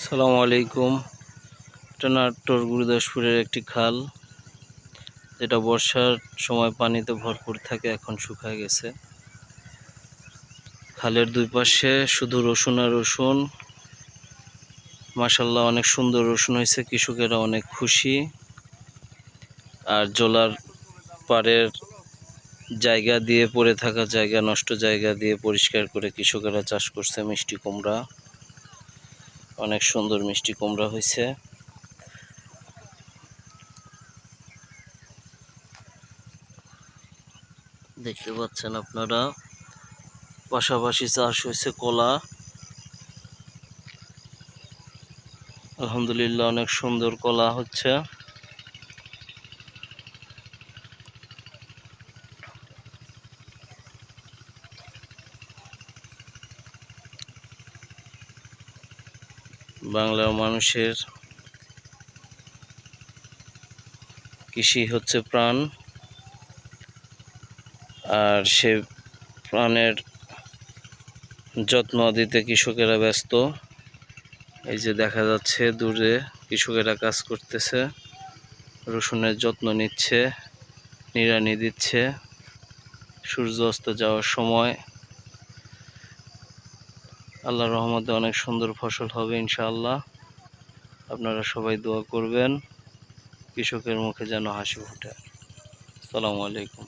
আসসালামু আলাইকুম। এটা নাটোর গুরুদাসপুরের একটি খাল, যেটা বর্ষার সময় পানিতে ভরপুর থাকে, এখন শুকায় গেছে। খালের দুই পাশে শুধু রসুন আর রসুন। মাশাআল্লাহ, অনেক সুন্দর রসুন হয়েছে, কৃষকেরা অনেক খুশি। আর জলার পাড়ের জায়গা দিয়ে, পড়ে থাকা জায়গা, নষ্ট জায়গা দিয়ে পরিষ্কার করে কৃষকেরা চাষ করছে মিষ্টি কুমড়া। অনেক সুন্দর মিষ্টি কুমড়া হয়েছে। দেখতে পাচ্ছেন আপনারা, পাশাপাশি চাষ হয়েছে কলা। আলহামদুলিল্লাহ, অনেক সুন্দর কলা হচ্ছে। বাংলার মানুষের কৃষি হচ্ছে প্রাণ, আর সে প্রাণের যত্ন দিতে কৃষকেরা ব্যস্ত। এই যে দেখা যাচ্ছে দূরে কৃষকেরা কাজ করতেছে, রসুনের যত্ন নিচ্ছে, নিড়ানি দিচ্ছে। সূর্য অস্ত যাওয়ার সময় আল্লাহর রহমতে অনেক সুন্দর ফসল হবে ইনশাআল্লাহ। আপনারা সবাই দোয়া করবেন, কৃষকের মুখে যেন হাসি ফোটে। আসসালামু আলাইকুম।